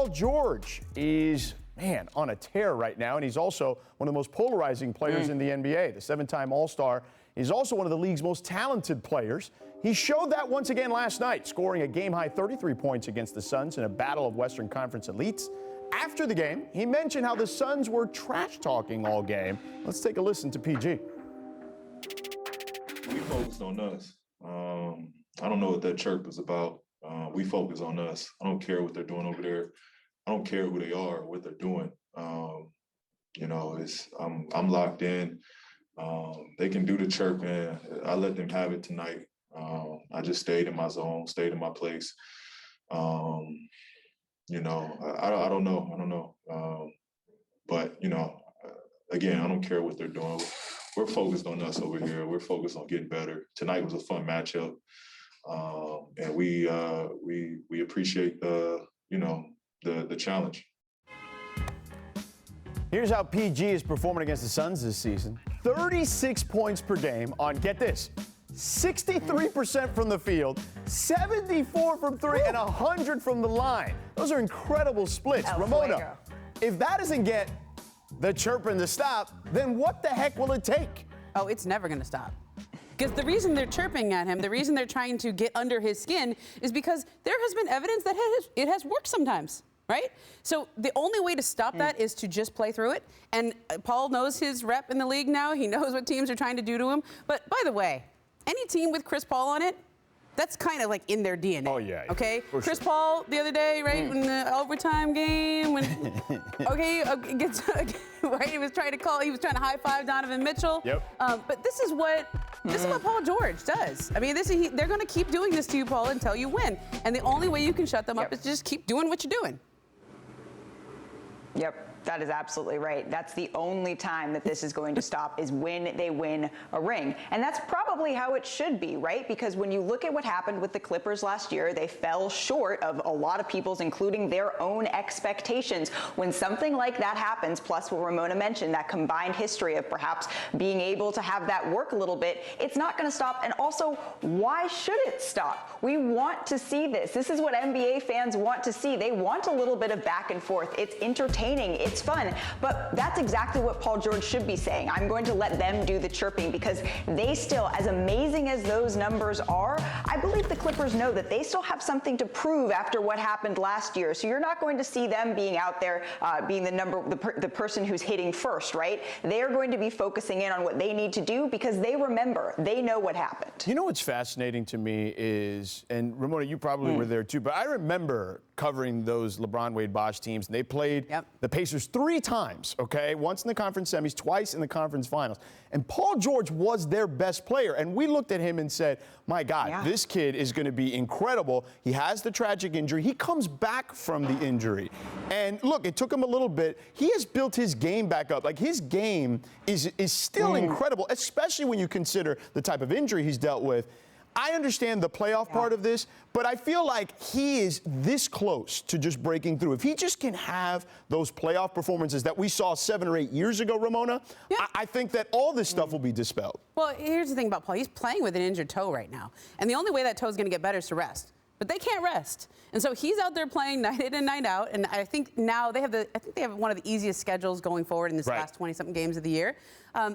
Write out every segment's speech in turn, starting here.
Paul George is, man, on a tear right now, and he's also one of the most polarizing players in the NBA. The seven-time All-Star is also one of the league's most talented players. He showed that once again last night, scoring a game-high 33 points against the Suns in a battle of Western Conference elites. After the game, he mentioned how the Suns were trash-talking all game. Let's take a listen to PG. We focused on us. I don't know what that chirp is about. We focus on us. I don't care what they're doing over there. I don't care who they are, what they're doing. I'm locked in. They can do the chirping. I let them have it tonight. I just stayed in my zone, stayed in my place. I don't know. But again, I don't care what they're doing. We're focused on us over here. We're focused on getting better. Tonight was a fun matchup. And we appreciate the challenge. Here's how PG is performing against the Suns this season. 36 points per game on, get this, 63% from the field, 74 from three, and 100 from the line. Those are incredible splits. Ramona, if that doesn't get the chirping to stop, then what the heck will it take? Oh, it's never going to stop. Because the reason they're chirping at him, the reason they're trying to get under his skin is because there has been evidence that it has worked sometimes, right? So the only way to stop that is to just play through it. And Paul knows his rep in the league now. He knows what teams are trying to do to him. But by the way, any team with Chris Paul on it, that's kind of like in their DNA. Oh, yeah. Okay? Chris Paul the other day, right, in the overtime game, when, right, he was trying to high-five Donovan Mitchell. Yep. But this is what Paul George does. I mean, they're going to keep doing this to you, Paul, until you win. And the only way you can shut them up is to just keep doing what you're doing. Yep. That is absolutely right. That's the only time that this is going to stop is when they win a ring. And that's probably how it should be, right? Because when you look at what happened with the Clippers last year, they fell short of a lot of people's, including their own expectations. When something like that happens, plus what Ramona mentioned, that combined history of perhaps being able to have that work a little bit, it's not going to stop. And also, why should it stop? We want to see this. This is what NBA fans want to see. They want a little bit of back and forth. It's entertaining. It's fun, but that's exactly what Paul George should be saying. I'm going to let them do the chirping because they still, as amazing as those numbers are, I believe the Clippers know that they still have something to prove after what happened last year. So you're not going to see them being out there, being the person who's hitting first, right? They're going to be focusing in on what they need to do because they remember, they know what happened. You know what's fascinating to me is, and Ramona, you probably were there too, but I remember covering those LeBron, Wade, Bosh teams, and they played the Pacers 3 times, okay? Once in the conference semis, twice in the conference finals. And Paul George was their best player. And we looked at him and said, my God, this kid is going to be incredible. He has the tragic injury. He comes back from the injury. And look, it took him a little bit. He has built his game back up. Like, his game is still incredible, especially when you consider the type of injury he's dealt with. I understand the playoff part of this, but I feel like he is this close to just breaking through. If he just can have those playoff performances that we saw 7 or 8 years ago, Ramona, I think that all this stuff will be dispelled. Well, here's the thing about Paul. He's playing with an injured toe right now. And the only way that toe is going to get better is to rest. But they can't rest. And so he's out there playing night in and night out. And I think now they have one of the easiest schedules going forward in this last 20-something games of the year.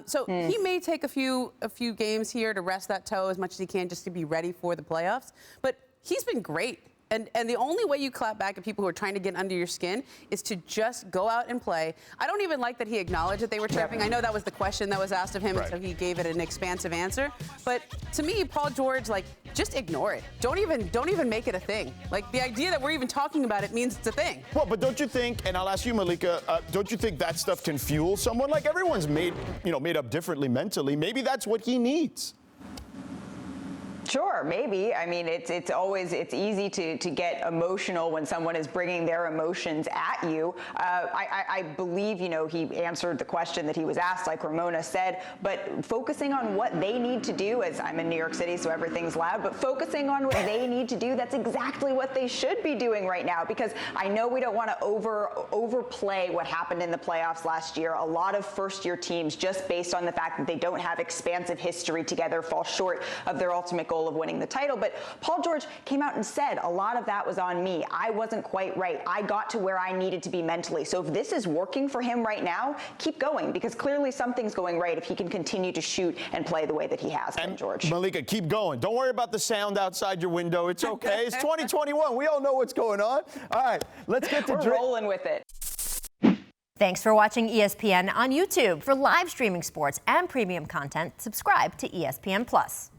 So he may take a few games here to rest that toe as much as he can just to be ready for the playoffs. But he's been great. And the only way you clap back at people who are trying to get under your skin is to just go out and play. I don't even like that he acknowledged that they were chirping. I know that was the question that was asked of him, and so he gave it an expansive answer. But to me, Paul George, just ignore it. Don't even make it a thing. Like, the idea that we're even talking about it means it's a thing. Well, but don't you think, and I'll ask you, Malika, don't you think that stuff can fuel someone? Like, everyone's made up differently mentally. Maybe that's what he needs. Sure, maybe. I mean, it's easy to get emotional when someone is bringing their emotions at you. I believe, he answered the question that he was asked, like Ramona said, but focusing on what they need to do, as I'm in New York City, so everything's loud, but focusing on what they need to do, that's exactly what they should be doing right now, because I know we don't want to overplay what happened in the playoffs last year. A lot of first-year teams, just based on the fact that they don't have expansive history together, fall short of their ultimate goal. goal of winning the title. But Paul George came out and said a lot of that was on me. I wasn't quite right. I got to where I needed to be mentally. So if this is working for him right now, keep going, because clearly something's going right if he can continue to shoot and play the way that he has been, George. Malika, keep going. Don't worry about the sound outside your window. It's okay. It's 2021. We all know what's going on. All right, let's get to We're rolling with it. Thanks for watching ESPN on YouTube. For live streaming sports and premium content, subscribe to ESPN+.